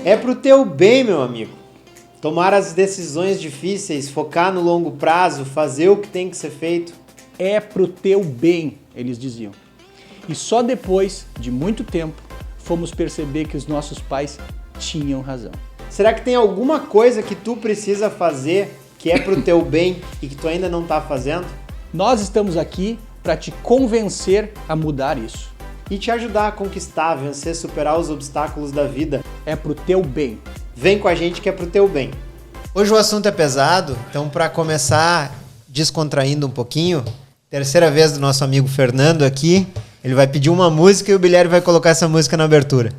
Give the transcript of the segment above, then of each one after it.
É pro teu bem, meu amigo. Tomar as decisões difíceis, focar no longo prazo, fazer o que tem que ser feito. É pro teu bem, eles diziam. E só depois de muito tempo fomos perceber que os nossos pais tinham razão. Será que tem alguma coisa que tu precisa fazer que é pro teu bem e que tu ainda não tá fazendo? Nós estamos aqui para te convencer a mudar isso. E te ajudar a conquistar, vencer, superar os obstáculos da vida. É pro teu bem. Vem com a gente que é pro teu bem. Hoje o assunto é pesado, então para começar descontraindo um pouquinho, terceira vez do nosso amigo Fernando aqui, ele vai pedir uma música e o Bilhério vai colocar essa música na abertura.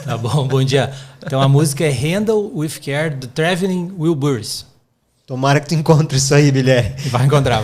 Tá bom dia. Então a música é Handle with Care, do Traveling Wilburys. Tomara que tu encontre isso aí, Bilhério. Vai encontrar.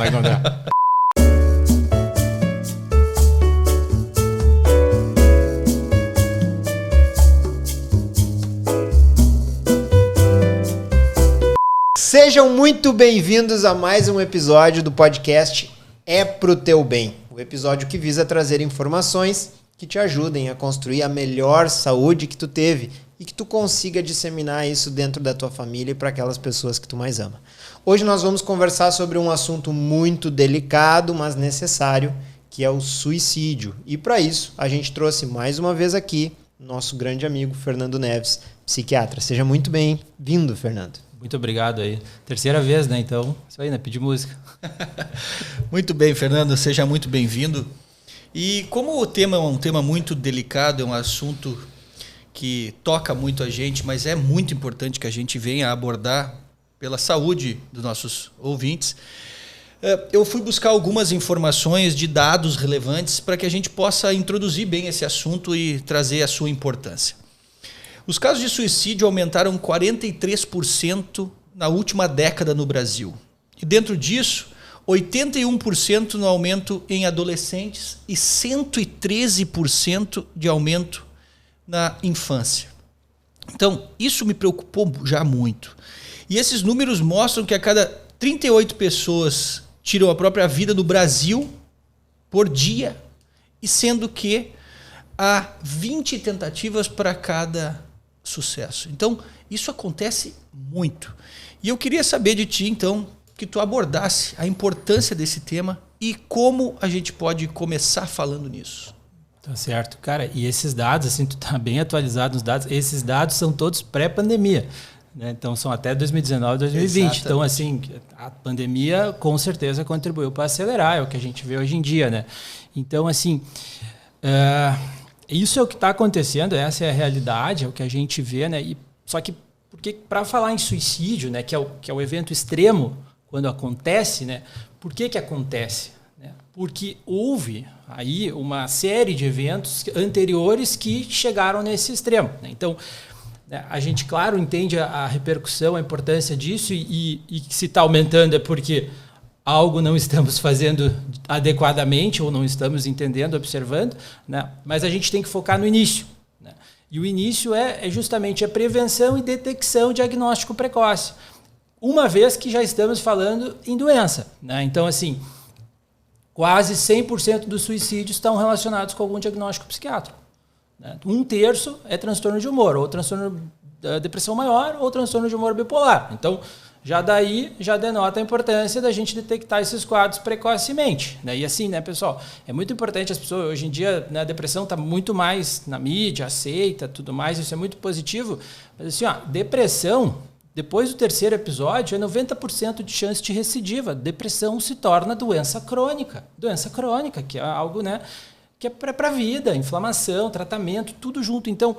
Sejam muito bem-vindos a mais um episódio do podcast É Pro Teu Bem. O episódio que visa trazer informações que te ajudem a construir a melhor saúde que tu teve e que tu consiga disseminar isso dentro da tua família e para aquelas pessoas que tu mais ama. Hoje nós vamos conversar sobre um assunto muito delicado, mas necessário, que é o suicídio. E para isso, a gente trouxe mais uma vez aqui nosso grande amigo Fernando Neves, psiquiatra. Seja muito bem-vindo, Fernando. Muito obrigado aí. Terceira vez, né? Então, isso aí, né? Pedir música. Muito bem, Fernando. Seja muito bem-vindo. E como o tema é um tema muito delicado, é um assunto que toca muito a gente, mas é muito importante que a gente venha abordar pela saúde dos nossos ouvintes, eu fui buscar algumas informações de dados relevantes para que a gente possa introduzir bem esse assunto e trazer a sua importância. Os casos de suicídio aumentaram 43% na última década no Brasil. E dentro disso, 81% no aumento em adolescentes e 113% de aumento na infância. Então, isso me preocupou já muito. E esses números mostram que a cada 38 pessoas tiram a própria vida no Brasil por dia, e sendo que há 20 tentativas para cada sucesso. Então, isso acontece muito. E eu queria saber de ti, então, que tu abordasse a importância desse tema e como a gente pode começar falando nisso. Tá certo. Cara, e esses dados, assim, tu tá bem atualizado nos dados, esses dados são todos pré-pandemia, né? Então, são até 2019, 2020. Exatamente. Então, assim, a pandemia com certeza contribuiu para acelerar, é o que a gente vê hoje em dia, né? Então, assim, isso é o que está acontecendo, essa é a realidade, é o que a gente vê, né? E, só que, porque para falar em suicídio, né, que é o evento extremo, quando acontece, né? Por que acontece? Porque houve aí uma série de eventos anteriores que chegaram nesse extremo, né? Então, a gente, claro, entende a repercussão, a importância disso e se está aumentando é porque algo não estamos fazendo adequadamente ou não estamos entendendo, observando, né? Mas a gente tem que focar no início, né? E o início é justamente a prevenção e detecção, diagnóstico precoce, uma vez que já estamos falando em doença, né? Então, assim, quase 100% dos suicídios estão relacionados com algum diagnóstico psiquiátrico, né? 1/3 é transtorno de humor, ou transtorno da depressão maior, ou transtorno de humor bipolar. Então, já daí já denota a importância da gente detectar esses quadros precocemente, né? E assim, né, pessoal, é muito importante as pessoas, hoje em dia, né, a depressão está muito mais na mídia, aceita, tudo mais, isso é muito positivo, mas assim, ó, depressão, depois do terceiro episódio, é 90% de chance de recidiva. Depressão se torna doença crônica, que é algo, né, que é para a vida, inflamação, tratamento, tudo junto. Então,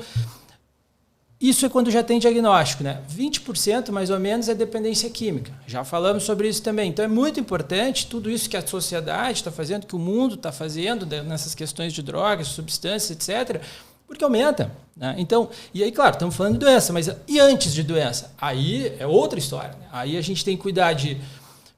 isso é quando já tem diagnóstico, né? 20% mais ou menos é dependência química. Já falamos sobre isso também. Então é muito importante tudo isso que a sociedade está fazendo, que o mundo está fazendo nessas questões de drogas, substâncias, etc., porque aumenta, né? Então, e aí, claro, estamos falando de doença, mas e antes de doença? Aí é outra história, né? Aí a gente tem que cuidar de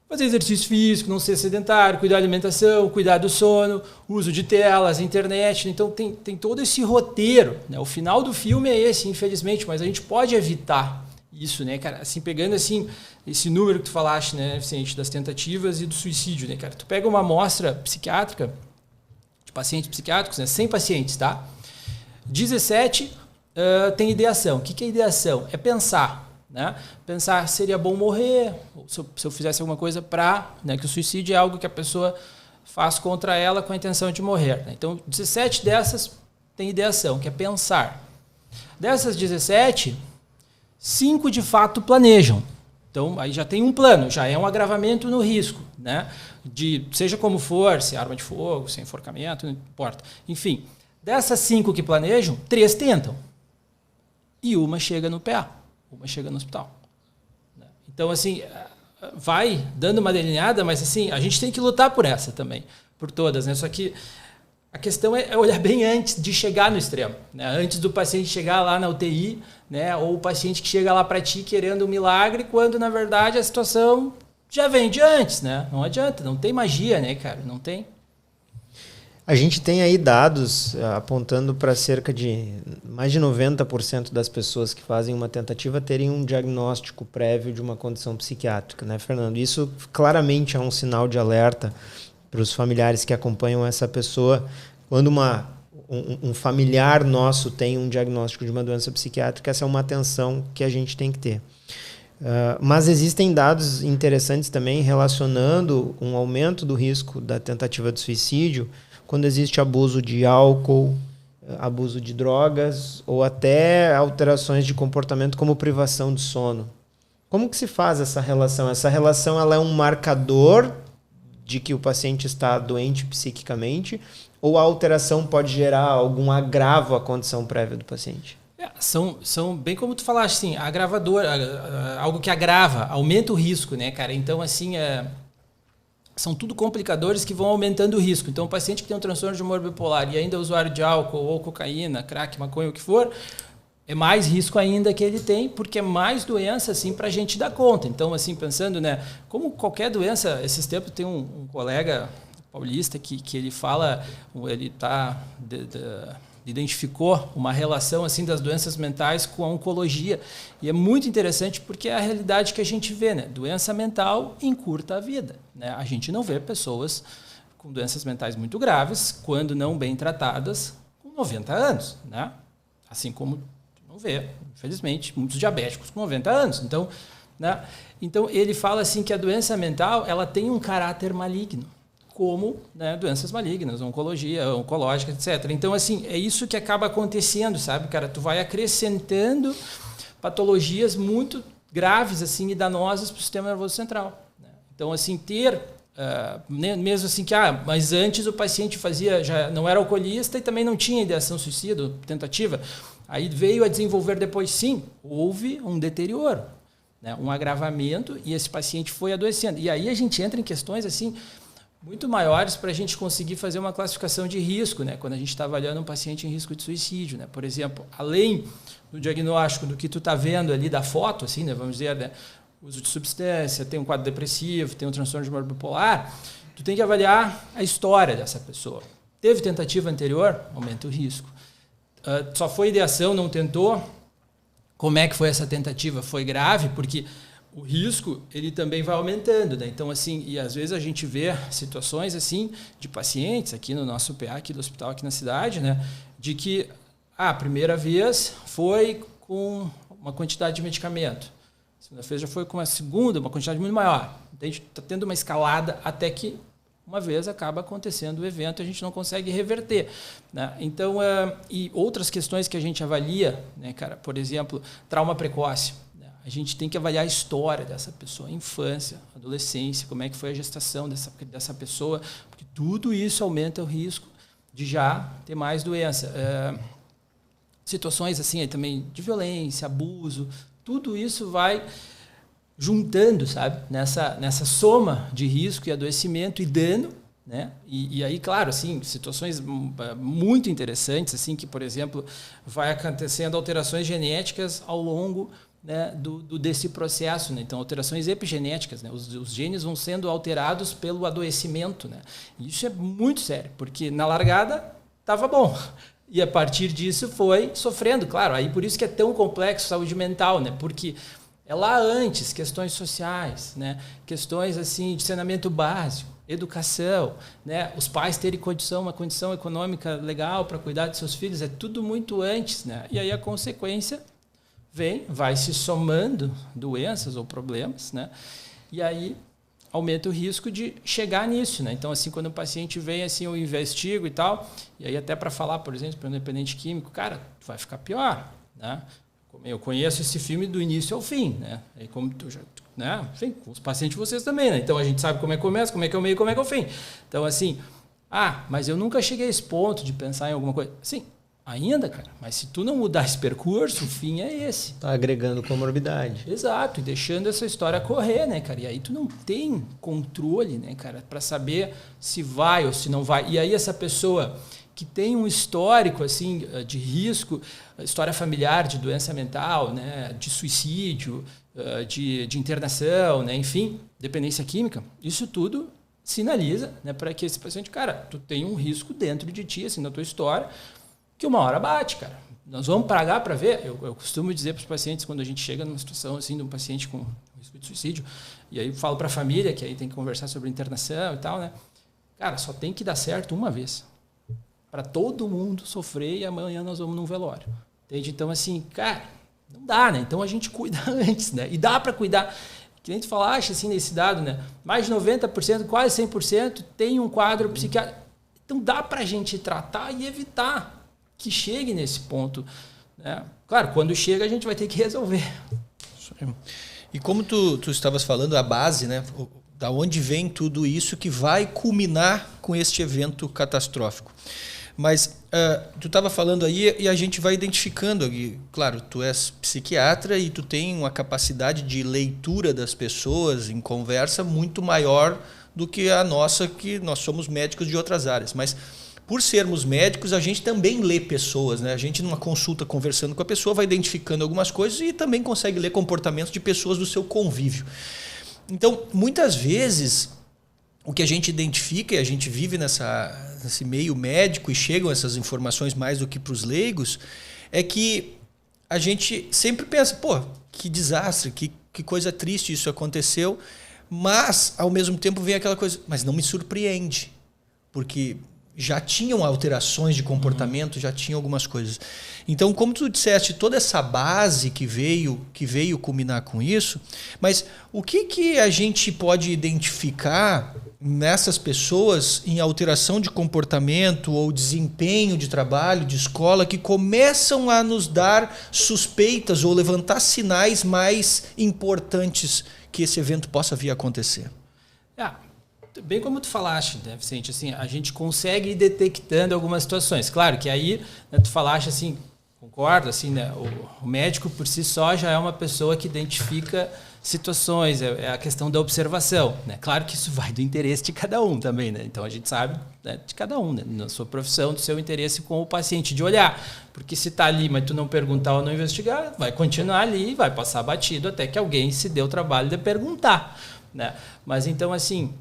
fazer exercício físico, não ser sedentário, cuidar da alimentação, cuidar do sono, uso de telas, internet. Então tem todo esse roteiro, né? O final do filme é esse, infelizmente, mas a gente pode evitar isso, né, cara? Assim, pegando assim, esse número que tu falaste, né, Vicente, das tentativas e do suicídio, né, cara? Tu pega uma amostra psiquiátrica, de pacientes psiquiátricos, né, 100 pacientes, tá? 17 tem ideação. O que é ideação? É pensar. Né? Pensar, seria bom morrer, se eu fizesse alguma coisa para... Né, que o suicídio é algo que a pessoa faz contra ela com a intenção de morrer. Né? Então, 17 dessas tem ideação, que é pensar. Dessas 17, 5 de fato planejam. Então, aí já tem um plano, já é um agravamento no risco. Né? De, seja como for, se é arma de fogo, se é enforcamento, não importa. Enfim, dessas 5 que planejam, 3 tentam. E uma chega no PA. Uma chega no hospital. Então, assim, vai dando uma delineada, mas assim, a gente tem que lutar por essa também, por todas, né? Só que a questão é olhar bem antes de chegar no extremo, né? Antes do paciente chegar lá na UTI, né? Ou o paciente que chega lá para ti querendo um milagre, quando na verdade a situação já vem de antes, né? Não adianta, não tem magia, né, cara? Não tem. A gente tem aí dados apontando para cerca de mais de 90% das pessoas que fazem uma tentativa terem um diagnóstico prévio de uma condição psiquiátrica, né, Fernando? Isso claramente é um sinal de alerta para os familiares que acompanham essa pessoa. Quando um familiar nosso tem um diagnóstico de uma doença psiquiátrica, essa é uma atenção que a gente tem que ter. Mas existem dados interessantes também relacionando um aumento do risco da tentativa de suicídio quando existe abuso de álcool, abuso de drogas ou até alterações de comportamento como privação de sono. Como que se faz essa relação? Essa relação ela é um marcador de que o paciente está doente psiquicamente ou a alteração pode gerar algum agravo à condição prévia do paciente? São bem como tu falaste, assim, agravador, algo que agrava, aumenta o risco, né, cara? Então, assim, são tudo complicadores que vão aumentando o risco. Então, o paciente que tem um transtorno de humor bipolar e ainda é usuário de álcool ou cocaína, crack, maconha, o que for, é mais risco ainda que ele tem, porque é mais doença, assim, para a gente dar conta. Então, assim, pensando, né, como qualquer doença, esses tempos tem um colega paulista que ele fala, ele identificou uma relação assim das doenças mentais com a oncologia. E é muito interessante porque é a realidade que a gente vê, né? Doença mental encurta a vida, né? A gente não vê pessoas com doenças mentais muito graves, quando não bem tratadas, com 90 anos, né? Assim como não vê, infelizmente, muitos diabéticos com 90 anos. Então, né? Então ele fala assim que a doença mental ela tem um caráter maligno, como, né, doenças malignas, oncologia, oncológica, etc. Então, assim, é isso que acaba acontecendo, sabe, cara? Tu vai acrescentando patologias muito graves, assim, e danosas para o sistema nervoso central. Né? Então, assim, mesmo assim que, mas antes o paciente já não era alcoolista e também não tinha ideação suicida, tentativa, aí veio a desenvolver depois, sim, houve um deterioro, né, um agravamento, e esse paciente foi adoecendo. E aí a gente entra em questões, assim, muito maiores para a gente conseguir fazer uma classificação de risco, né? Quando a gente está avaliando um paciente em risco de suicídio, né? Por exemplo, além do diagnóstico do que tu está vendo ali da foto, assim, né? Vamos dizer, né? Uso de substância, tem um quadro depressivo, tem um transtorno de humor bipolar, tu tem que avaliar a história dessa pessoa. Teve tentativa anterior? Aumenta o risco. Só foi ideação, não tentou? Como é que foi essa tentativa? Foi grave? Porque o risco ele também vai aumentando, né? Então, assim, e às vezes a gente vê situações assim de pacientes aqui no nosso PA, aqui do hospital, aqui na cidade, né? De que a primeira vez foi com uma quantidade de medicamento, a segunda vez já foi com uma quantidade muito maior. Entende? Está tendo uma escalada até que uma vez acaba acontecendo o evento e a gente não consegue reverter, né? Então, e outras questões que a gente avalia, né, cara? Por exemplo, trauma precoce. A gente tem que avaliar a história dessa pessoa, a infância, a adolescência, como é que foi a gestação dessa pessoa, porque tudo isso aumenta o risco de já ter mais doença. Situações assim também de violência, abuso, tudo isso vai juntando, sabe, nessa soma de risco e adoecimento e dano, né? E aí, claro, assim, situações muito interessantes, assim, que, por exemplo, vai acontecendo alterações genéticas ao longo, né, desse processo, né? Então, alterações epigenéticas, né? Os genes vão sendo alterados pelo adoecimento, né? E isso é muito sério, porque na largada estava bom. E a partir disso foi sofrendo, claro. Aí por isso que é tão complexo a saúde mental, né? Porque é lá antes, questões sociais, né? Questões assim de saneamento básico, educação, né? Os pais terem uma condição econômica legal para cuidar de seus filhos, é tudo muito antes, né? E aí a consequência vai se somando doenças ou problemas, né? E aí aumenta o risco de chegar nisso, né? Então, assim, quando o paciente vem, assim, eu investigo e tal, e aí até para falar, por exemplo, para um dependente químico, cara, vai ficar pior, né? Eu conheço esse filme do início ao fim, né? Aí como tu já, né? Enfim, com os pacientes vocês também, né? Então a gente sabe como é que começa, como é que é o meio, como é que é o fim. Então, assim, mas eu nunca cheguei a esse ponto de pensar em alguma coisa. Sim, ainda, cara, mas se tu não mudar esse percurso, o fim é esse. Tá agregando comorbidade. Exato, e deixando essa história correr, né, cara? E aí tu não tem controle, né, cara, para saber se vai ou se não vai. E aí essa pessoa que tem um histórico assim de risco, história familiar de doença mental, né, de suicídio, de internação, né, enfim, dependência química, isso tudo sinaliza, né, para que esse paciente, cara, tu tem um risco dentro de ti, assim, na tua história, que uma hora bate, cara. Nós vamos pagar para ver. Eu costumo dizer para os pacientes, quando a gente chega numa situação assim de um paciente com risco de suicídio, e aí falo para a família, que aí tem que conversar sobre internação e tal, né, cara, só tem que dar certo uma vez. Para todo mundo sofrer e amanhã nós vamos num velório. Entende? Então, assim, cara, não dá, né? Então a gente cuida antes, né? E dá para cuidar. Que nem tu falaste, assim, nesse dado, né? Mais de 90%, quase 100% tem um quadro psiquiátrico. Então dá para a gente tratar e evitar que chegue nesse ponto, né? Claro, quando chega a gente vai ter que resolver. E como tu estavas falando, a base, né? Da onde vem tudo isso que vai culminar com este evento catastrófico. Mas tu estava falando aí e a gente vai identificando. Claro, tu és psiquiatra e tu tem uma capacidade de leitura das pessoas em conversa muito maior do que a nossa, que nós somos médicos de outras áreas. Mas por sermos médicos, a gente também lê pessoas, né? A gente, numa consulta, conversando com a pessoa, vai identificando algumas coisas e também consegue ler comportamentos de pessoas do seu convívio. Então, muitas vezes, o que a gente identifica e a gente vive nesse meio médico e chegam essas informações mais do que para os leigos, é que a gente sempre pensa, pô, que desastre, que coisa triste isso aconteceu, mas, ao mesmo tempo, vem aquela coisa, mas não me surpreende, porque já tinham alterações de comportamento, já tinham algumas coisas. Então, como tu disseste, toda essa base que veio culminar com isso, mas o que a gente pode identificar nessas pessoas em alteração de comportamento ou desempenho de trabalho, de escola, que começam a nos dar suspeitas ou levantar sinais mais importantes que esse evento possa vir a acontecer? Bem como tu falaste, né, Vicente, assim, a gente consegue ir detectando algumas situações. Claro que aí, né, tu falaste assim, concordo, assim, né, o médico por si só já é uma pessoa que identifica situações, é a questão da observação, né? Claro que isso vai do interesse de cada um também, né? Então a gente sabe, né, de cada um, né, na sua profissão, do seu interesse com o paciente, de olhar. Porque se está ali, mas tu não perguntar ou não investigar, vai continuar ali e vai passar batido até que alguém se dê o trabalho de perguntar, né? Mas então, assim,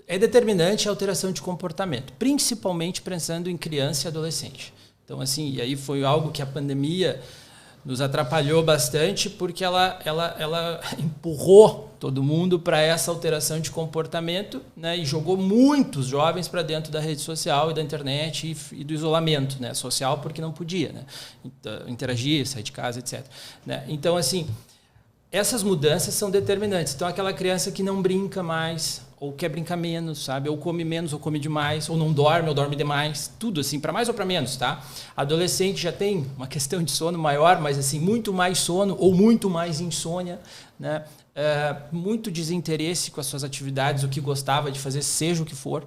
é determinante a alteração de comportamento, principalmente pensando em criança e adolescente. Então, assim, e aí foi algo que a pandemia nos atrapalhou bastante, porque ela empurrou todo mundo para essa alteração de comportamento, né, e jogou muitos jovens para dentro da rede social e da internet e do isolamento, né, social, porque não podia, né, interagir, sair de casa, etc. Né? Então, assim, essas mudanças são determinantes. Então, aquela criança que não brinca mais, ou quer brincar menos, sabe? Ou come menos, ou come demais, ou não dorme, ou dorme demais. Tudo assim, para mais ou para menos, tá? Adolescente já tem uma questão de sono maior, mas assim, muito mais sono, ou muito mais insônia, né? Muito desinteresse com as suas atividades, o que gostava de fazer, seja o que for.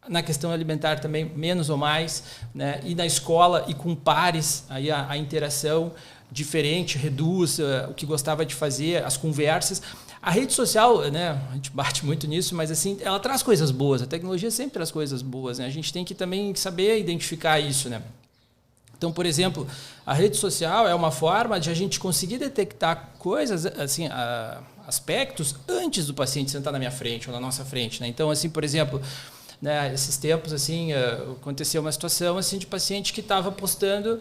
Na questão alimentar também, menos ou mais, né? E na escola e com pares, aí a interação diferente, reduz o que gostava de fazer, as conversas. A rede social, né, a gente bate muito nisso, mas assim, ela traz coisas boas, a tecnologia sempre traz coisas boas, né? A gente tem que também saber identificar isso, né? Então, por exemplo, a rede social é uma forma de a gente conseguir detectar coisas, assim, aspectos antes do paciente sentar na minha frente ou na nossa frente, né? Então, assim, por exemplo, né, esses tempos, assim, aconteceu uma situação assim de paciente que estava postando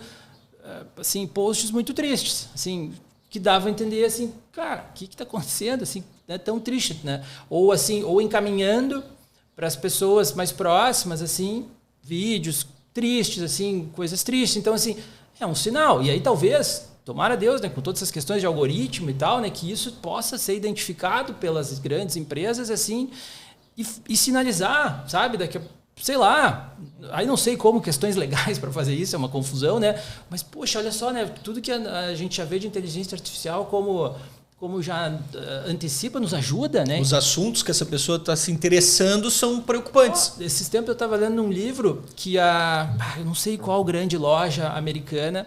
assim, posts muito tristes, assim, que davam a entender assim, cara, o que está acontecendo? Assim, né, tão triste, né? Ou assim, ou encaminhando para as pessoas mais próximas, assim, vídeos tristes, assim, coisas tristes. Então, assim, é um sinal. E aí, talvez, tomara Deus, né, com todas essas questões de algoritmo e tal, né, que isso possa ser identificado pelas grandes empresas, assim, e sinalizar, sabe? Daqui a, sei lá, aí não sei como, questões legais para fazer isso, é uma confusão, né? Mas, poxa, olha só, né? Tudo que a gente já vê de inteligência artificial como já antecipa, nos ajuda, né? Os assuntos que essa pessoa está se interessando são preocupantes. Esses tempos eu estava lendo um livro que eu não sei qual grande loja americana,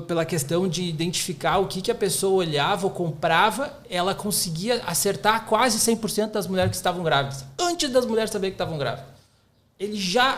pela questão de identificar o que a pessoa olhava ou comprava, ela conseguia acertar quase 100% das mulheres que estavam grávidas, antes das mulheres saberem que estavam grávidas. Ele já,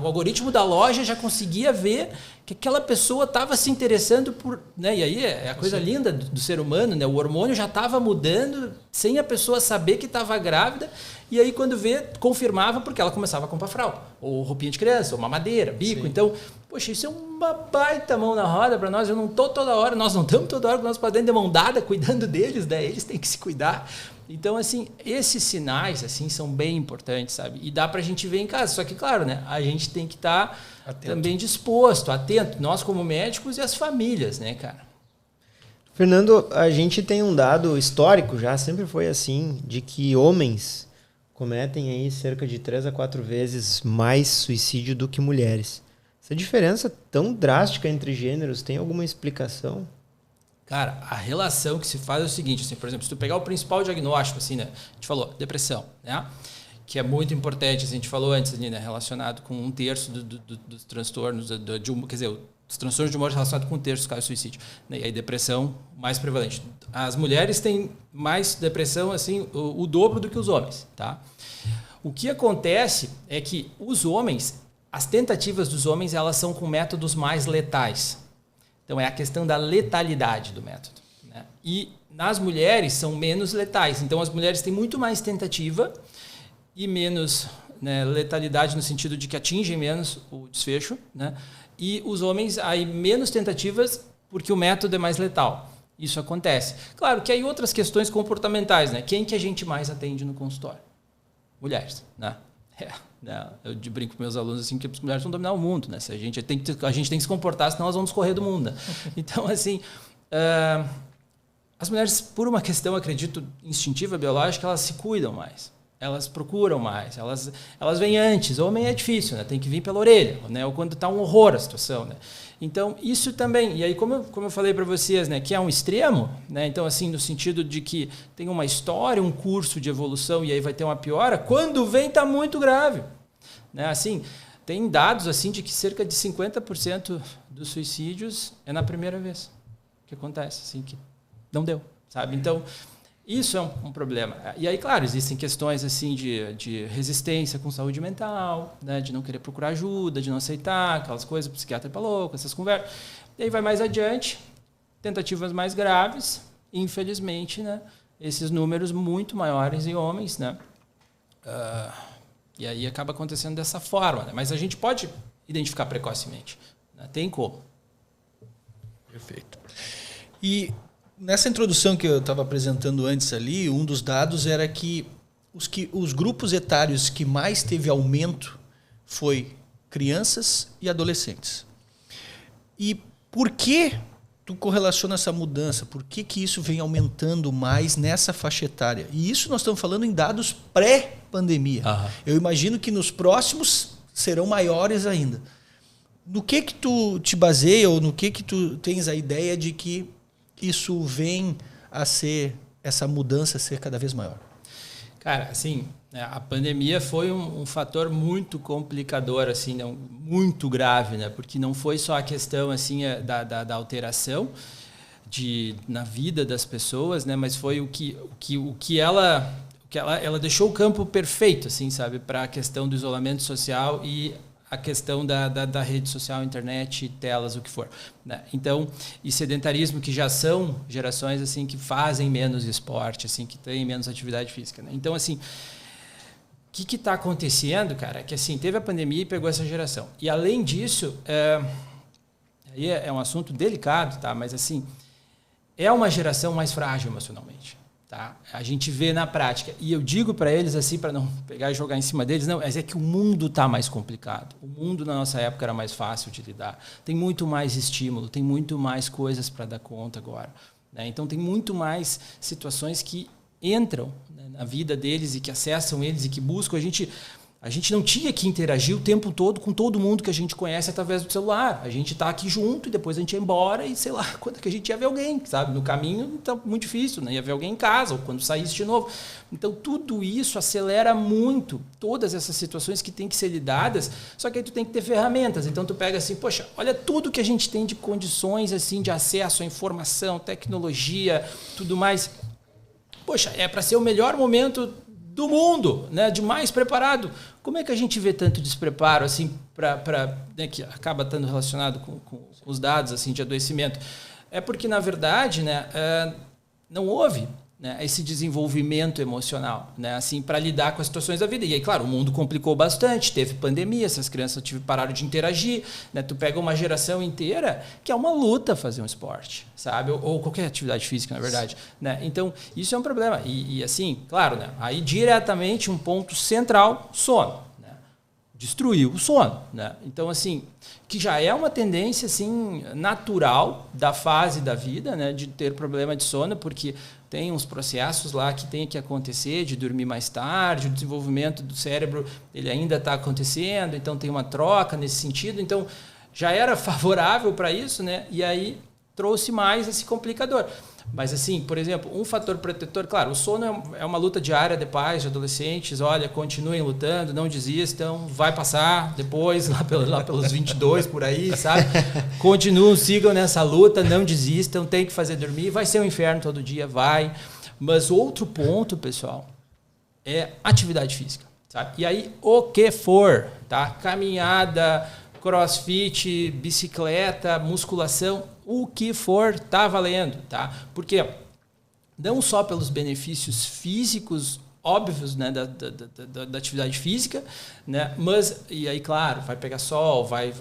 o algoritmo da loja já conseguia ver que aquela pessoa estava se interessando por... Né? E aí é a coisa linda do ser humano, né? O hormônio já estava mudando sem a pessoa saber que estava grávida, e aí quando vê, confirmava porque ela começava a comprar fralda, ou roupinha de criança, ou mamadeira, bico. Sim. Então, poxa, isso é uma baita mão na roda para nós. Eu não estou toda hora, nós não estamos toda hora com nós para dentro de mão dada cuidando deles, né? Eles têm que se cuidar. Então, assim, esses sinais, assim, são bem importantes, sabe? E dá pra gente ver em casa. Só que, claro, né? A gente tem que estar também disposto, atento. Nós, como médicos, e as famílias, né, cara? Fernando, a gente tem um dado histórico, já sempre foi assim, de que homens cometem aí cerca de 3 a 4 vezes mais suicídio do que mulheres. Essa diferença tão drástica entre gêneros tem alguma explicação? Cara, a relação que se faz é o seguinte, assim, por exemplo, se tu pegar o principal diagnóstico, assim, né? A gente falou, depressão, né? Que é muito importante, assim, a gente falou antes, né? Relacionado com 1/3 dos transtornos, quer dizer, os transtornos de humor relacionados com 1/3 dos casos de suicídio. Né? E aí depressão mais prevalente. As mulheres têm mais depressão, assim, o dobro do que os homens, tá? O que acontece é que os homens, as tentativas dos homens, elas são com métodos mais letais. Então, é a questão da letalidade do método. Né? E nas mulheres são menos letais. Então, as mulheres têm muito mais tentativa e menos, né, letalidade no sentido de que atingem menos o desfecho. Né? E os homens, aí menos tentativas porque o método é mais letal. Isso acontece. Claro que aí outras questões comportamentais. Né? Quem que a gente mais atende no consultório? Mulheres. Né? Eu brinco com meus alunos assim que as mulheres vão dominar o mundo, né? A gente tem que se comportar, senão elas vão nos correr do mundo. Né? Então, assim, as mulheres, por uma questão, acredito, instintiva, biológica, elas se cuidam mais, elas procuram mais, elas vêm antes. O homem é difícil, né? Tem que vir pela orelha, né? Ou quando está um horror a situação, né? Então, isso também. E aí, como eu falei para vocês, né, que é um extremo, né? Então, assim, no sentido de que tem uma história, um curso de evolução e aí vai ter uma piora, quando vem está muito grave. Né? Assim, tem dados assim, de que cerca de 50% dos suicídios é na primeira vez que acontece, assim, que não deu, sabe? Então, isso é um problema. E aí, claro, existem questões assim de resistência com saúde mental, né? De não querer procurar ajuda, de não aceitar aquelas coisas, psiquiatra para louco, essas conversas. E aí vai mais adiante, tentativas mais graves, infelizmente, né? Esses números muito maiores em homens, né? E aí acaba acontecendo dessa forma, né? Mas a gente pode identificar precocemente, né? Tem como. Perfeito. E nessa introdução que eu estava apresentando antes ali, um dos dados era que os grupos etários que mais teve aumento foi crianças e adolescentes. E por que tu correlaciona essa mudança? Por que isso vem aumentando mais nessa faixa etária? E isso nós estamos falando em dados pré-pandemia. Uhum. Eu imagino que nos próximos serão maiores ainda. No que tu te baseia ou no que tu tens a ideia de que isso vem a ser, essa mudança ser cada vez maior? Cara, assim, a pandemia foi um fator muito complicador, assim, né? Muito grave, né? Porque não foi só a questão assim, da alteração na vida das pessoas, né? Mas foi o que ela deixou o campo perfeito, assim, sabe? Para a questão do isolamento social e a questão da rede social, internet, telas, o que for. Né? Então, e sedentarismo, que já são gerações assim que fazem menos esporte, assim, que têm menos atividade física. Né? Então, assim, o que está acontecendo, cara, é que assim, teve a pandemia e pegou essa geração. E, além disso, aí é um assunto delicado, tá? Mas, assim, é uma geração mais frágil emocionalmente. Tá? A gente vê na prática. E eu digo para eles, assim, para não pegar e jogar em cima deles, não, mas é que o mundo está mais complicado. O mundo na nossa época era mais fácil de lidar. Tem muito mais estímulo, tem muito mais coisas para dar conta agora. Né? Então, tem muito mais situações que entram, né, na vida deles e que acessam eles e que buscam. A gente não tinha que interagir o tempo todo com todo mundo que a gente conhece através do celular. A gente está aqui junto e depois a gente ia embora e sei lá quando que a gente ia ver alguém, sabe? No caminho está muito difícil, né? Ia ver alguém em casa ou quando saísse de novo. Então tudo isso acelera muito todas essas situações que têm que ser lidadas, só que aí tu tem que ter ferramentas. Então tu pega assim, poxa, olha tudo que a gente tem de condições assim de acesso à informação, tecnologia, tudo mais. Poxa, é para ser o melhor momento do mundo, né, de mais preparado. Como é que a gente vê tanto despreparo assim né, que acaba estando relacionado com os dados assim de adoecimento? É porque na verdade, né, não houve, né, esse desenvolvimento emocional, né, assim, para lidar com as situações da vida. E aí, claro, o mundo complicou bastante, teve pandemia, essas crianças pararam de interagir, né, tu pega uma geração inteira que é uma luta fazer um esporte, sabe? Ou qualquer atividade física, na verdade. Né? Então, isso é um problema. E assim, claro, né, aí diretamente um ponto central, sono. Né? Destruiu o sono. Né? Então, assim, que já é uma tendência assim, natural da fase da vida, né, de ter problema de sono, porque tem uns processos lá que tem que acontecer, de dormir mais tarde, o desenvolvimento do cérebro ele ainda está acontecendo, então tem uma troca nesse sentido. Então, já era favorável para isso, né? E aí trouxe mais esse complicador. Mas, assim, por exemplo, um fator protetor, claro, o sono é uma luta diária de pais, de adolescentes, olha, continuem lutando, não desistam, vai passar depois, lá pelos 22, por aí, sabe? Continuem, sigam nessa luta, não desistam, tem que fazer dormir, vai ser um inferno todo dia, vai. Mas outro ponto, pessoal, é atividade física, sabe? E aí, o que for, tá? Caminhada, crossfit, bicicleta, musculação, o que for tá valendo, tá? Porque não só pelos benefícios físicos óbvios, né, da atividade física, né, mas e aí claro vai pegar sol, vai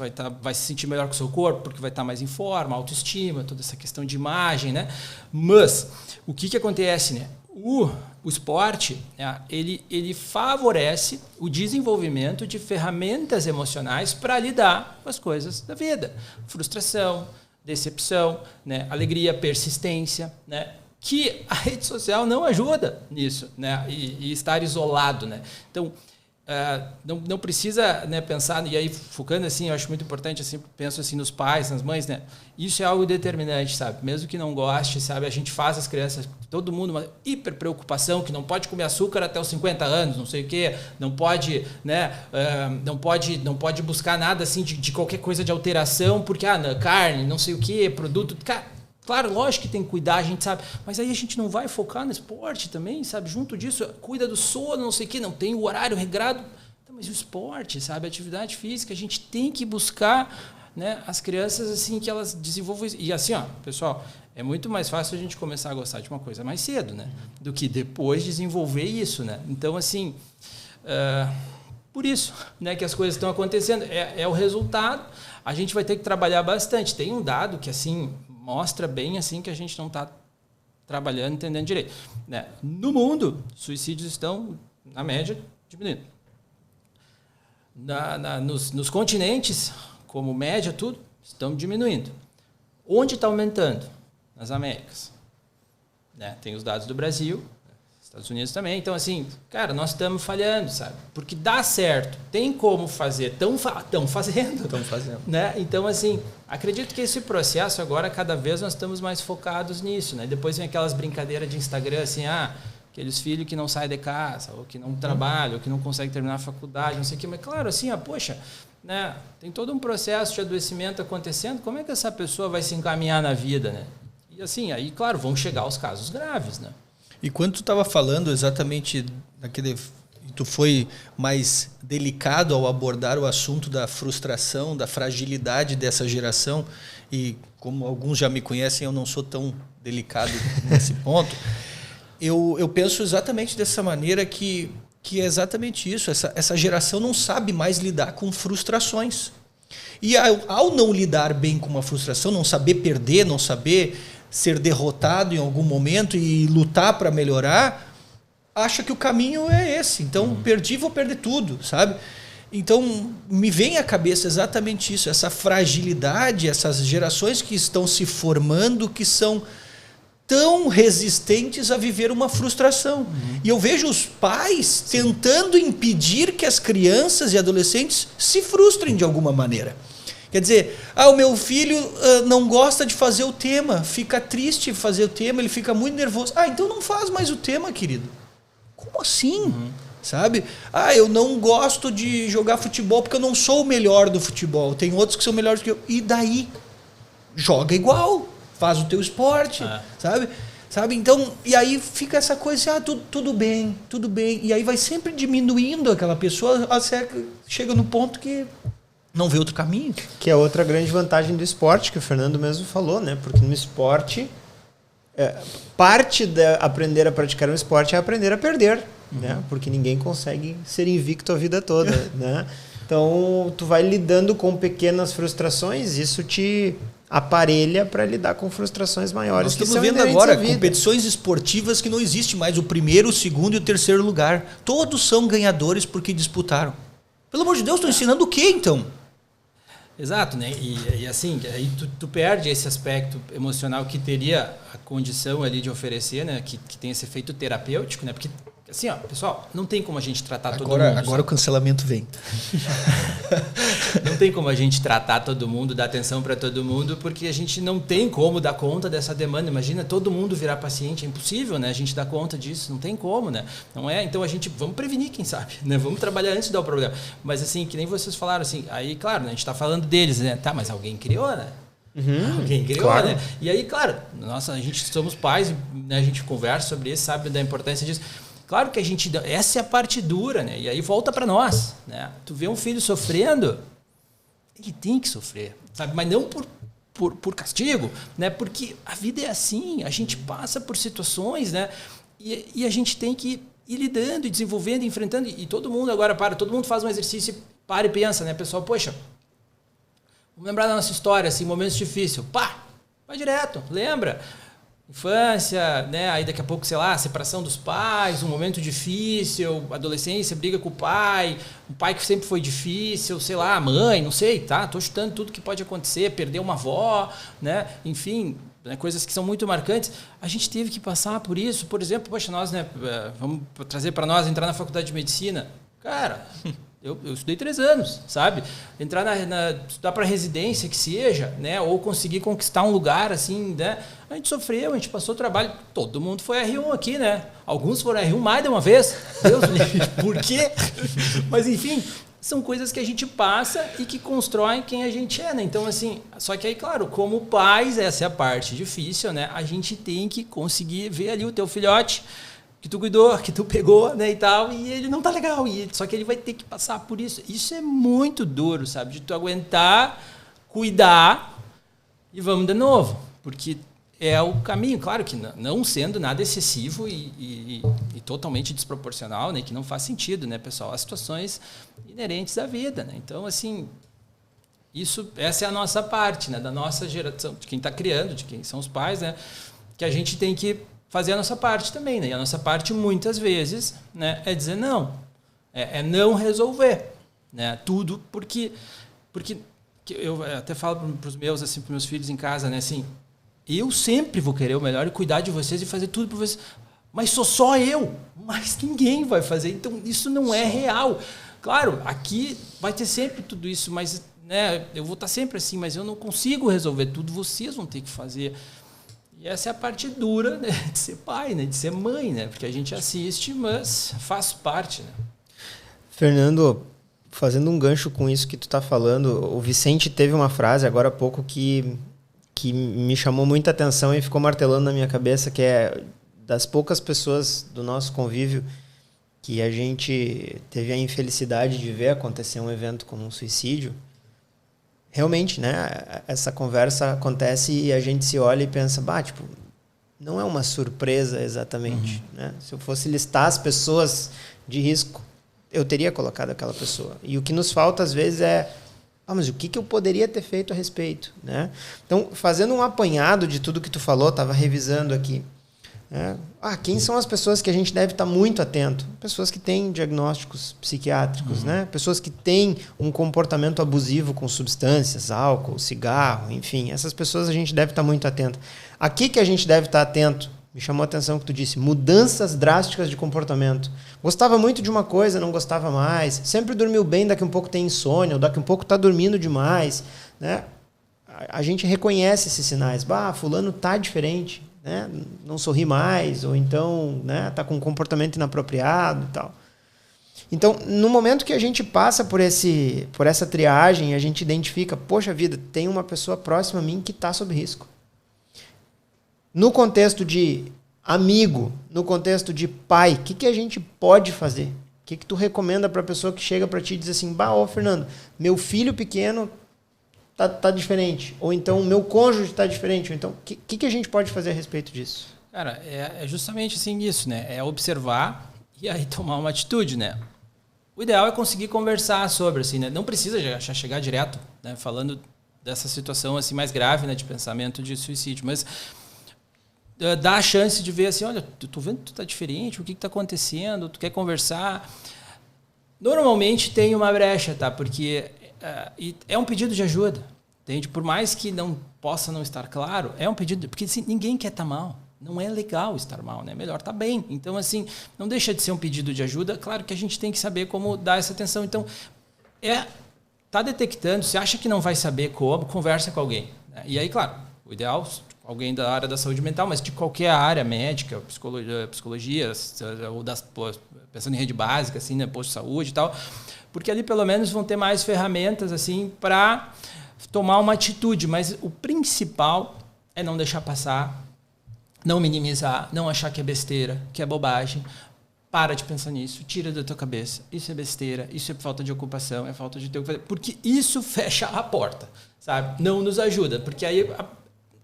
se sentir melhor com o seu corpo porque vai estar mais em forma, autoestima, toda essa questão de imagem, né? Mas o que acontece, né? O esporte, né, ele favorece o desenvolvimento de ferramentas emocionais para lidar com as coisas da vida, frustração, decepção, né, alegria, persistência, né, que a rede social não ajuda nisso, né, e estar isolado, né. Então não precisa, né, pensar, e aí focando assim, eu acho muito importante, assim, penso assim nos pais, nas mães, né, isso é algo determinante, sabe, mesmo que não goste, sabe, a gente faz as crianças, todo mundo, uma hiper preocupação que não pode comer açúcar até os 50 anos, não sei o quê, não pode, né, não pode buscar nada assim de qualquer coisa de alteração, porque carne, não sei o quê, produto, claro, lógico que tem que cuidar, a gente sabe, mas aí a gente não vai focar no esporte também, sabe? Junto disso, cuida do sono, não sei o quê, não tem o horário regrado. Então, mas o esporte, sabe? A atividade física, a gente tem que buscar, né, as crianças assim que elas desenvolvam isso. E assim, ó, pessoal, é muito mais fácil a gente começar a gostar de uma coisa mais cedo, né? Do que depois desenvolver isso, né? Então, assim, por isso, né, que as coisas estão acontecendo. É o resultado. A gente vai ter que trabalhar bastante. Tem um dado que, assim, mostra bem assim que a gente não está trabalhando, entendendo direito. Né? No mundo, suicídios estão, na média, diminuindo. Nos continentes, como média, tudo, estão diminuindo. Onde está aumentando? Nas Américas. Né? Tem os dados do Brasil, Estados Unidos também. Então, assim, cara, nós estamos falhando, sabe? Porque dá certo, tem como fazer, estão fazendo. Estão fazendo. Né? Então, assim, acredito que esse processo agora, cada vez nós estamos mais focados nisso, né? Depois vem aquelas brincadeiras de Instagram, assim, aqueles filhos que não saem de casa, ou que não trabalham, ou que não conseguem terminar a faculdade, não sei o quê. Mas, claro, assim, poxa, né? Tem todo um processo de adoecimento acontecendo, como é que essa pessoa vai se encaminhar na vida, né? E, assim, aí, claro, vão chegar os casos graves, né? E quando tu estava falando exatamente tu foi mais delicado ao abordar o assunto da frustração, da fragilidade dessa geração, e como alguns já me conhecem, eu não sou tão delicado nesse ponto, eu penso exatamente dessa maneira que é exatamente isso, essa geração não sabe mais lidar com frustrações. E ao não lidar bem com uma frustração, não saber perder, não saber ser derrotado em algum momento e lutar para melhorar, acha que o caminho é esse. Então, perdi, vou perder tudo, sabe? Então, me vem à cabeça exatamente isso, essa fragilidade, essas gerações que estão se formando, que são tão resistentes a viver uma frustração. E eu vejo os pais tentando impedir que as crianças e adolescentes se frustrem de alguma maneira. Quer dizer, o meu filho não gosta de fazer o tema, fica triste de fazer o tema, ele fica muito nervoso. Então não faz mais o tema, querido. Como assim? Sabe? Eu não gosto de jogar futebol porque eu não sou o melhor do futebol. Tem outros que são melhores que eu. E daí? Joga igual. Faz o teu esporte. Sabe? Então, e aí fica essa coisa, tudo bem. E aí vai sempre diminuindo aquela pessoa, até chega no ponto que não vê outro caminho. Que é outra grande vantagem do esporte, que o Fernando mesmo falou, né? Porque no esporte, parte de aprender a praticar um esporte é aprender a perder. Né? Porque ninguém consegue ser invicto a vida toda, né? Então, tu vai lidando com pequenas frustrações, isso te aparelha para lidar com frustrações maiores. Nós estamos vendo agora competições esportivas que não existe mais o primeiro, o segundo e o terceiro lugar. Todos são ganhadores porque disputaram. Pelo amor de Deus, estão ensinando o quê, então? Exato, né? E assim, aí tu perde esse aspecto emocional que teria a condição ali de oferecer, né? Que tem esse efeito terapêutico, né? Porque assim, pessoal, não tem como a gente tratar todo mundo. Agora o cancelamento vem. Não tem como a gente tratar todo mundo, dar atenção para todo mundo, porque a gente não tem como dar conta dessa demanda. Imagina todo mundo virar paciente, é impossível, né? A gente dar conta disso, não tem como, né? Não é? Então vamos prevenir, quem sabe, né? Vamos trabalhar antes de dar o problema. Mas assim, que nem vocês falaram, assim, aí, claro, né? A gente está falando deles, né? Tá, mas alguém criou, né? Alguém criou, claro. Né? E aí, claro, a gente somos pais, né? A gente conversa sobre isso, sabe da importância disso. Claro que essa é a parte dura, né? E aí volta para nós, né? Tu vê um filho sofrendo, ele tem que sofrer, sabe? Mas não por castigo, né? Porque a vida é assim, a gente passa por situações, né? E a gente tem que ir lidando, e desenvolvendo, enfrentando. E todo mundo agora todo mundo faz um exercício, para e pensa, né? Pessoal, poxa, vamos lembrar da nossa história, assim, momentos difíceis. Vai direto, lembra? Infância, né? Aí daqui a pouco, sei lá, separação dos pais, um momento difícil, adolescência, briga com o pai, um pai que sempre foi difícil, sei lá, mãe, não sei, tá? Tô chutando tudo que pode acontecer, perder uma avó, né? Enfim, né? Coisas que são muito marcantes. A gente teve que passar por isso. Por exemplo, poxa, nós, né? Vamos trazer para nós entrar na faculdade de medicina. Cara, eu estudei 3 anos, sabe? Entrar estudar para residência, que seja, né? Ou conseguir conquistar um lugar, assim, né? A gente sofreu, a gente passou trabalho. Todo mundo foi R1 aqui, né? Alguns foram R1 mais de uma vez. Deus me livre, por quê? Mas, enfim, são coisas que a gente passa e que constroem quem a gente é, né? Então, assim, só que aí, claro, como pais, essa é a parte difícil, né? A gente tem que conseguir ver ali o teu filhote, que tu cuidou, que tu pegou, né, e tal, e ele não tá legal, só que ele vai ter que passar por isso. Isso é muito duro, sabe? De tu aguentar, cuidar e vamos de novo, porque é o caminho, claro que não sendo nada excessivo e totalmente desproporcional, né, que não faz sentido, né, pessoal? As situações inerentes à vida, né? Então, assim, essa é a nossa parte, né, da nossa geração, de quem está criando, de quem são os pais, né, que a gente tem que fazer a nossa parte também, né? E a nossa parte, muitas vezes, né, é dizer não. É não resolver, né? Tudo, porque eu até falo para os meus, assim, para meus filhos em casa, né? Assim, eu sempre vou querer o melhor e cuidar de vocês e fazer tudo por vocês. Mas sou só eu. Mas ninguém vai fazer. Então, isso não é real. Claro, aqui vai ter sempre tudo isso, mas, né, eu vou estar sempre assim, mas eu não consigo resolver tudo. Vocês vão ter que fazer. E essa é a parte dura, né, de ser pai, né, de ser mãe, né, porque a gente assiste, mas faz parte, né. Fernando, fazendo um gancho com isso que tu está falando, o Vicente teve uma frase agora há pouco que me chamou muita atenção e ficou martelando na minha cabeça, que é das poucas pessoas do nosso convívio que a gente teve a infelicidade de ver acontecer um evento como um suicídio. Realmente, né, essa conversa acontece e a gente se olha e pensa, tipo, não é uma surpresa exatamente, né? Se eu fosse listar as pessoas de risco, eu teria colocado aquela pessoa. E o que nos falta às vezes é mas o que eu poderia ter feito a respeito, né? Então, fazendo um apanhado de tudo que tu falou, estava revisando aqui. Né? Quem são as pessoas que a gente deve estar muito atento? Pessoas que têm diagnósticos psiquiátricos, né? Pessoas que têm um comportamento abusivo com substâncias, álcool, cigarro, enfim. Essas pessoas a gente deve estar muito atento. Aqui que a gente deve estar atento, me chamou a atenção o que tu disse, mudanças drásticas de comportamento. Gostava muito de uma coisa, não gostava mais. Sempre dormiu bem, daqui a um pouco tem insônia, ou daqui a um pouco está dormindo demais. Né? A gente reconhece esses sinais. Fulano tá diferente, né? Não sorri mais, ou então, né, tá com um comportamento inapropriado e tal. Então, no momento que a gente passa por essa triagem, a gente identifica, poxa vida, tem uma pessoa próxima a mim que está sob risco. No contexto de amigo, no contexto de pai, o que a gente pode fazer? O que tu recomenda para a pessoa que chega para ti e diz assim, Fernando, meu filho pequeno tá diferente, ou então o meu cônjuge está diferente, ou então o que a gente pode fazer a respeito disso? Cara, é justamente assim isso, né? É observar e aí tomar uma atitude, né? O ideal é conseguir conversar sobre, assim, né? Não precisa já chegar direto, né? Falando dessa situação assim mais grave, né? De pensamento de suicídio, mas dá a chance de ver assim, olha, tô vendo que tu tá diferente, o que tá acontecendo, tu quer conversar. Normalmente tem uma brecha, tá? Porque é um pedido de ajuda, entende? Por mais que não possa não estar claro, é um pedido, porque assim, ninguém quer estar mal. Não é legal estar mal, né? Melhor estar bem. Então, assim, não deixa de ser um pedido de ajuda. Claro que a gente tem que saber como dar essa atenção. Então, tá detectando, se acha que não vai saber como, conversa com alguém. Né? E aí, claro, o ideal, alguém da área da saúde mental, mas de qualquer área, médica, psicologia ou pensando em rede básica, assim, né? Posto de saúde e tal, porque ali pelo menos vão ter mais ferramentas assim para tomar uma atitude. Mas o principal é não deixar passar, não minimizar, não achar que é besteira, que é bobagem. Para de pensar nisso, tira da tua cabeça. Isso é besteira, isso é falta de ocupação, é falta de ter o que fazer. Porque isso fecha a porta, sabe? Não nos ajuda, porque aí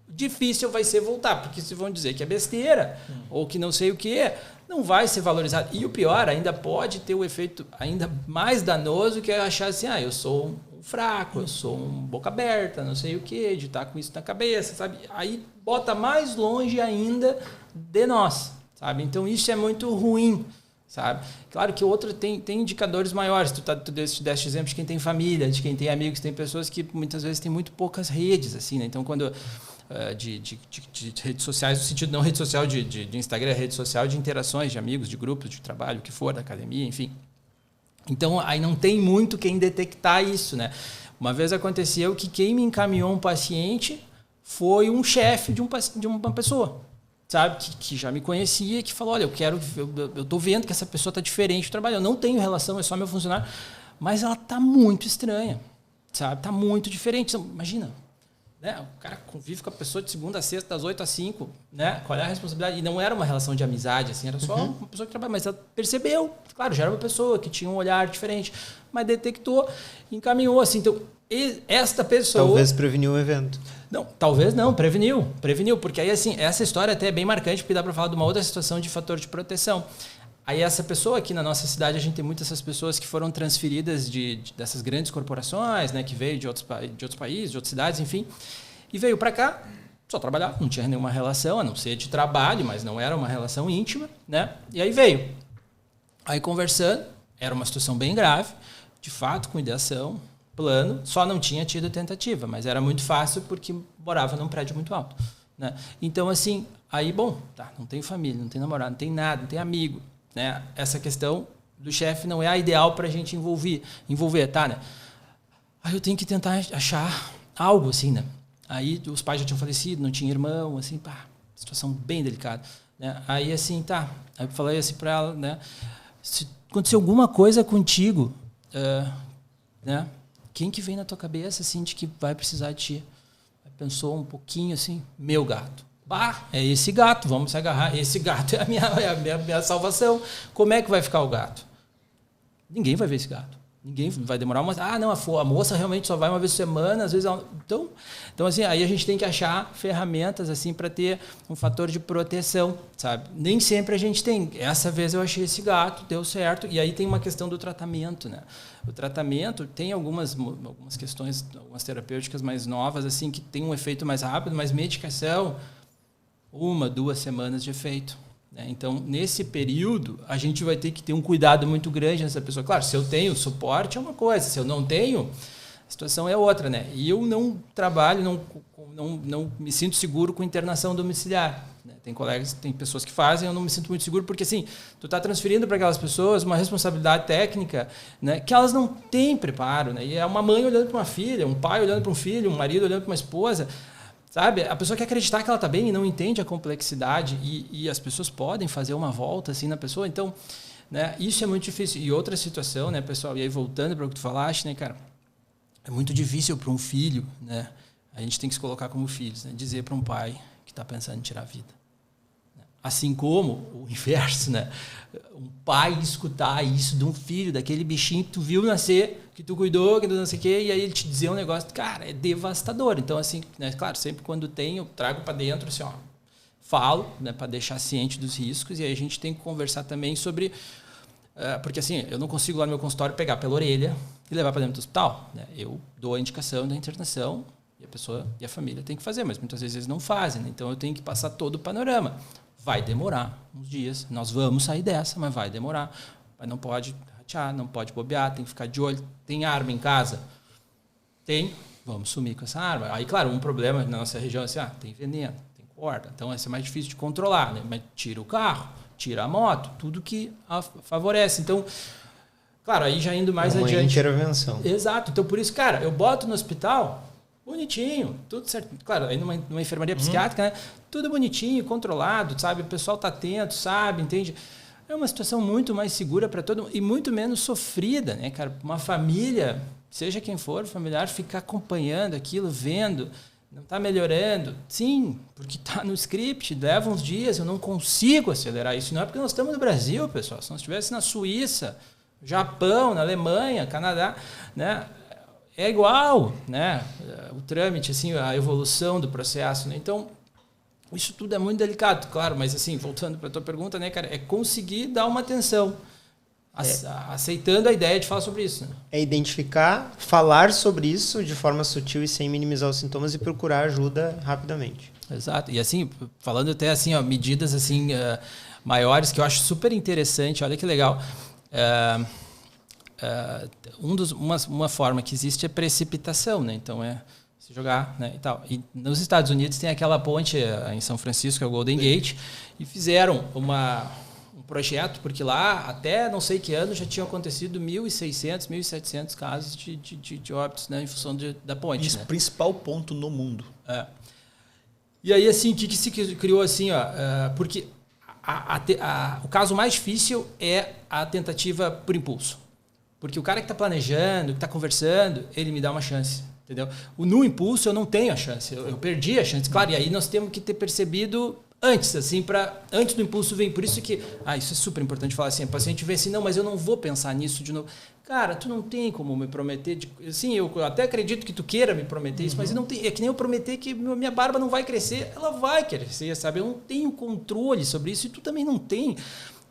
difícil vai ser voltar, porque se vão dizer que é besteira ou que não sei o que é, não vai ser valorizado. E o pior, ainda pode ter o efeito ainda mais danoso, que é achar assim, eu sou um fraco, eu sou um boca aberta, não sei o que, de estar com isso na cabeça, sabe? Aí bota mais longe ainda de nós, sabe? Então isso é muito ruim, sabe? Claro que o outro tem indicadores maiores. Tu deste exemplo de quem tem família, de quem tem amigos, tem pessoas que muitas vezes têm muito poucas redes, assim, né? Então quando de redes sociais, no sentido não rede social de Instagram, rede social de interações, de amigos, de grupos, de trabalho, o que for, da academia, enfim. Então, aí não tem muito quem detectar isso, né? Uma vez aconteceu que quem me encaminhou um paciente foi um chefe de uma pessoa, sabe? Que já me conhecia, que falou, olha, eu tô vendo que essa pessoa tá diferente do trabalho, eu não tenho relação, é só meu funcionário, mas ela tá muito estranha, sabe? Tá muito diferente. Então, imagina, né? O cara convive com a pessoa de segunda a sexta, das 8 às 5, né? Qual é a responsabilidade? E não era uma relação de amizade, assim, era só uma pessoa que trabalha, mas ela percebeu, claro, já era uma pessoa que tinha um olhar diferente, mas detectou, encaminhou, assim. Então, esta pessoa... Talvez preveniu o evento. Não, talvez não, preveniu, porque aí, assim, essa história até é bem marcante, porque dá para falar de uma outra situação de fator de proteção. Aí essa pessoa aqui na nossa cidade, a gente tem muitas essas pessoas que foram transferidas dessas grandes corporações, né, que veio de outros países, de outras cidades, enfim, e veio para cá, só trabalhar, não tinha nenhuma relação, a não ser de trabalho, mas não era uma relação íntima, né? E aí veio. Aí conversando, era uma situação bem grave, de fato, com ideação, plano, só não tinha tido tentativa, mas era muito fácil porque morava num prédio muito alto, né? Então, assim, aí, bom, tá, não tem família, não tem namorado, não tem nada, não tem amigo, né? Essa questão do chefe não é a ideal para a gente envolver, tá, né? Aí eu tenho que tentar achar algo, assim, né? Aí os pais já tinham falecido, não tinha irmão, assim, situação bem delicada, né? Aí, assim, tá, aí eu falei assim para ela, né? Se acontecer alguma coisa contigo, né? Quem que vem na tua cabeça, assim, de que vai precisar de ti? Aí pensou um pouquinho, assim, meu gato. É esse gato, vamos se agarrar. Esse gato é a minha salvação. Como é que vai ficar o gato? Ninguém vai ver esse gato. Ninguém vai demorar não, a moça realmente só vai uma vez por semana, às vezes então assim, aí a gente tem que achar ferramentas assim para ter um fator de proteção, sabe? Nem sempre a gente tem. Essa vez eu achei esse gato, deu certo, e aí tem uma questão do tratamento, né? O tratamento tem algumas questões, algumas terapêuticas mais novas assim que tem um efeito mais rápido, mas medicação 1, 2 semanas de efeito. Então, nesse período, a gente vai ter que ter um cuidado muito grande nessa pessoa. Claro, se eu tenho suporte é uma coisa, se eu não tenho, a situação é outra, né? E eu não trabalho, não me sinto seguro com internação domiciliar. Né? Tem colegas, tem pessoas que fazem, eu não me sinto muito seguro, porque assim, tu está transferindo para aquelas pessoas uma responsabilidade técnica, né, que elas não têm preparo. Né? E é uma mãe olhando para uma filha, um pai olhando para um filho, um marido olhando para uma esposa. Sabe? A pessoa quer acreditar que ela está bem e não entende a complexidade, e as pessoas podem fazer uma volta assim na pessoa. Então, né, isso é muito difícil. E outra situação, né, pessoal, e aí voltando para o que tu falaste, né, cara, é muito difícil para um filho, né, a gente tem que se colocar como filhos, né, dizer para um pai que está pensando em tirar a vida. Assim como o inverso, né? Um pai escutar isso de um filho, daquele bichinho que tu viu nascer, que tu cuidou, que tu não sei o quê, e aí ele te dizer um negócio, cara, é devastador. Então, assim, né, claro, sempre quando tem, eu trago para dentro, assim, ó, falo, né, para deixar ciente dos riscos, e aí a gente tem que conversar também sobre... porque, assim, eu não consigo lá no meu consultório pegar pela orelha e levar para dentro do hospital. Né? Eu dou a indicação da internação, e a pessoa e a família tem que fazer, mas muitas vezes eles não fazem, né? Então eu tenho que passar todo o panorama. Vai demorar uns dias, nós vamos sair dessa, mas vai demorar. Mas não pode ratear, não pode bobear, tem que ficar de olho. Tem arma em casa? Tem, vamos sumir com essa arma. Aí, claro, um problema na nossa região é assim, tem veneno, tem corda, então vai ser mais difícil de controlar, né? Mas tira o carro, tira a moto, tudo que a favorece. Então, claro, aí já indo mais adiante. Intervenção. Exato, então por isso, cara, eu boto no hospital... Bonitinho, tudo certo. Claro, aí numa enfermaria psiquiátrica, né? Tudo bonitinho, controlado, sabe? O pessoal tá atento, sabe? Entende? É uma situação muito mais segura para todo mundo e muito menos sofrida, né, cara? Uma família, seja quem for, familiar, ficar acompanhando aquilo, vendo, não tá melhorando. Sim, porque tá no script, leva uns dias, eu não consigo acelerar isso. Não é porque nós estamos no Brasil, pessoal. Se nós estivesse na Suíça, Japão, na Alemanha, Canadá, né? É igual, né? O trâmite, assim, a evolução do processo, né? Então, isso tudo é muito delicado, claro, mas assim, voltando para a tua pergunta, né, cara, é conseguir dar uma atenção, aceitando a ideia de falar sobre isso. Né? É identificar, falar sobre isso de forma sutil e sem minimizar os sintomas e procurar ajuda rapidamente. Exato. E assim, falando até assim, ó, medidas assim maiores que eu acho super interessante, olha que legal. Uma forma que existe é precipitação, né? Então é se jogar, né? E tal. E nos Estados Unidos tem aquela ponte em São Francisco, que é o Golden Gate, e fizeram um projeto, porque lá até não sei que ano já tinham acontecido 1.600, 1.700 casos de óbitos, né? Em função da ponte. Isso, né? Principal ponto no mundo. E aí, assim, o que se criou assim, ó? Porque o caso mais difícil é a tentativa por impulso. Porque o cara que está planejando, que está conversando, ele me dá uma chance, entendeu? No impulso eu não tenho a chance, eu perdi a chance. Claro, e aí nós temos que ter percebido antes, assim, antes do impulso vir. Por isso que, isso é super importante falar assim, o paciente vê assim, não, mas eu não vou pensar nisso de novo. Cara, tu não tem como me prometer, assim, eu até acredito que tu queira me prometer isso, mas não tem, é que nem eu prometer que minha barba não vai crescer, ela vai crescer, sabe? Eu não tenho controle sobre isso e tu também não tem.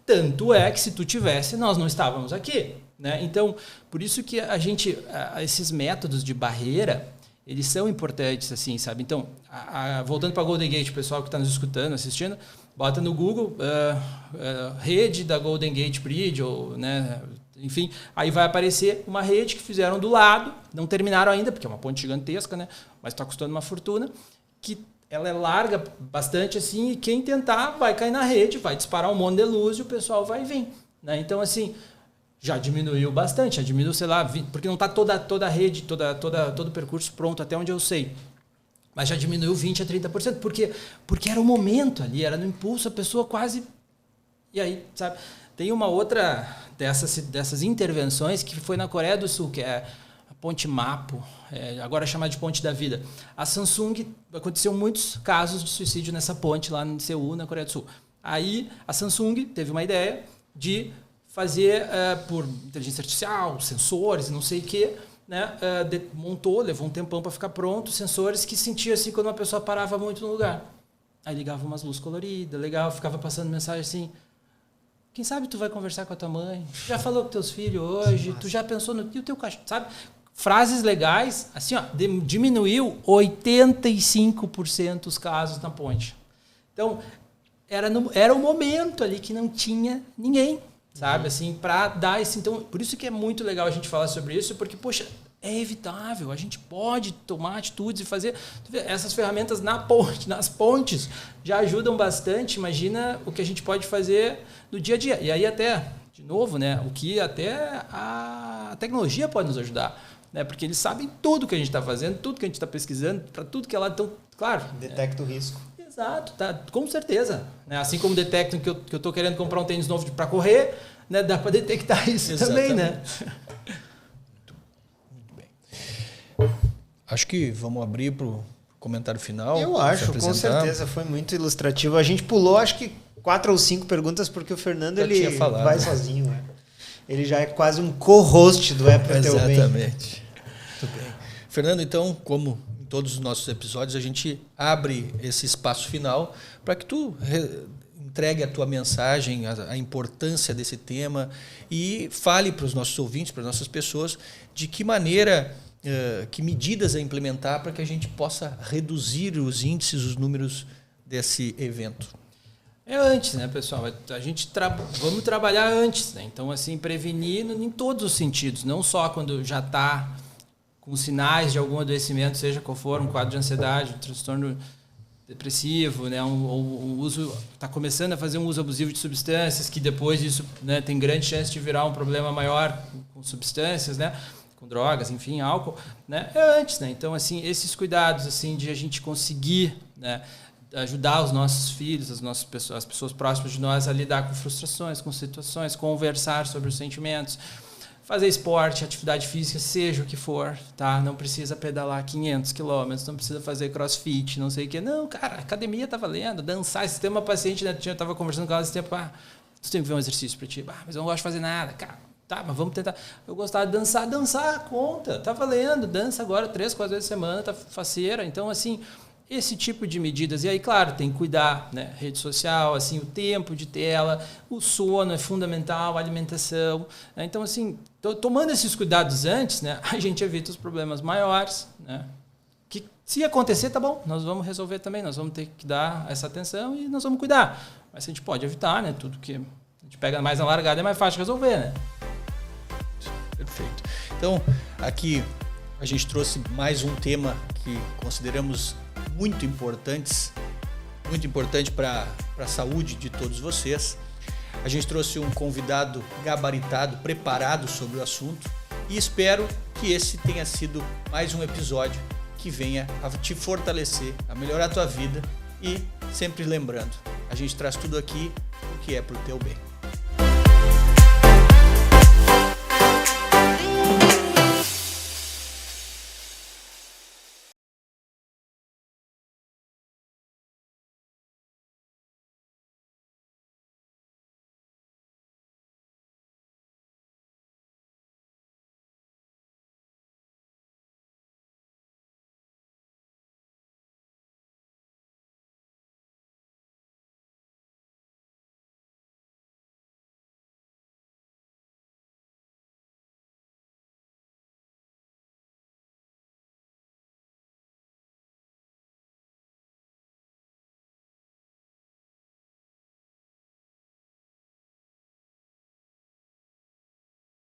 Tanto é que se tu tivesse, nós não estávamos aqui. Né? Então, por isso que esses métodos de barreira, eles são importantes, assim, sabe? Então, voltando para a Golden Gate, o pessoal que está nos escutando, assistindo, bota no Google rede da Golden Gate Bridge, ou, né, enfim, aí vai aparecer uma rede que fizeram do lado, não terminaram ainda, porque é uma ponte gigantesca, né? Mas está custando uma fortuna, que ela é larga bastante, assim, e quem tentar vai cair na rede, vai disparar um monte de luz e o pessoal vai vir. Né? Então, assim... Já diminuiu bastante, já diminuiu, sei lá, porque não está toda a rede, todo o percurso pronto, até onde eu sei. Mas já diminuiu 20% a 30%. Por quê? Porque era o momento ali, era no impulso, a pessoa quase... E aí, sabe? Tem uma outra dessas intervenções que foi na Coreia do Sul, que é a Ponte Mapo, agora é chamada de Ponte da Vida. A Samsung, aconteceu muitos casos de suicídio nessa ponte lá em Seul, na Coreia do Sul. Aí a Samsung teve uma ideia de fazer por inteligência artificial, sensores, não sei o quê, né? Montou, levou um tempão para ficar pronto, sensores que sentia assim quando uma pessoa parava muito no lugar. Aí ligava umas luzes coloridas, legal, ficava passando mensagem assim: quem sabe tu vai conversar com a tua mãe? Tu já falou com teus filhos hoje? Tu já pensou no teu cachorro? Sabe? Frases legais, assim, ó, diminuiu 85% os casos na ponte. Então, era um momento ali que não tinha ninguém, sabe? Assim, para dar esse... Então, por isso que é muito legal a gente falar sobre isso, porque, poxa, é evitável, a gente pode tomar atitudes e fazer... Essas ferramentas nas pontes já ajudam bastante. Imagina o que a gente pode fazer no dia a dia. E aí até, de novo, né, o que até a tecnologia pode nos ajudar. Né, porque eles sabem tudo que a gente está fazendo, tudo que a gente está pesquisando, para tudo que é lá. Então, claro... Detecta o risco. Exato, tá, com certeza. Né? Assim como detectam que eu estou querendo comprar um tênis novo para correr, né, dá para detectar isso. Exatamente. Também, né? Muito bem. Acho que vamos abrir para o comentário final. Eu acho, com certeza. Foi muito ilustrativo. A gente pulou, acho que 4 ou 5 perguntas, porque o Fernando ele vai sozinho. Né? Ele já é quase um co-host do É Pro Teu Bem. Exatamente. Muito bem. Fernando, então, como em todos os nossos episódios, a gente abre esse espaço final para que tu entregue a tua mensagem, a importância desse tema e fale para os nossos ouvintes, para as nossas pessoas, de que maneira, que medidas a implementar para que a gente possa reduzir os índices, os números desse evento. É antes, né, pessoal? A gente vamos trabalhar antes, né? Então, assim, prevenir em todos os sentidos, não só quando já está com sinais de algum adoecimento, seja qual for, um quadro de ansiedade, um transtorno depressivo, né, um uso, está começando a fazer um uso abusivo de substâncias, que depois disso, né, tem grande chance de virar um problema maior com substâncias, né, com drogas, enfim, álcool, né, é antes, né? Então, assim, esses cuidados, assim, de a gente conseguir, né, ajudar os nossos filhos, as pessoas próximas de nós a lidar com frustrações, com situações, conversar sobre os sentimentos, fazer esporte, atividade física, seja o que for, tá? Não precisa pedalar 500 quilômetros, não precisa fazer crossfit, não sei o quê. Não, cara, academia tá valendo, dançar. Se tem uma paciente, né, eu tava conversando com ela esse tempo, tu tem que ver um exercício pra ti. Mas eu não gosto de fazer nada, cara. Tá, mas vamos tentar. Eu gostava de dançar conta, tá valendo. Dança agora 3, 4 vezes por semana, tá faceira. Então, assim, esse tipo de medidas. E aí, claro, tem que cuidar, né? Rede social, assim, o tempo de tela, o sono é fundamental, a alimentação. Né? Então, assim, tomando esses cuidados antes, né, a gente evita os problemas maiores, né? Que se acontecer, tá bom, nós vamos resolver também, nós vamos ter que dar essa atenção e nós vamos cuidar. Mas a gente pode evitar, né? Tudo que a gente pega mais na largada é mais fácil de resolver, né? Perfeito. Então, aqui a gente trouxe mais um tema que consideramos muito importante para a saúde de todos vocês. A gente trouxe um convidado gabaritado, preparado sobre o assunto e espero que esse tenha sido mais um episódio que venha a te fortalecer, a melhorar a tua vida e sempre lembrando, a gente traz tudo aqui o que é pro teu bem.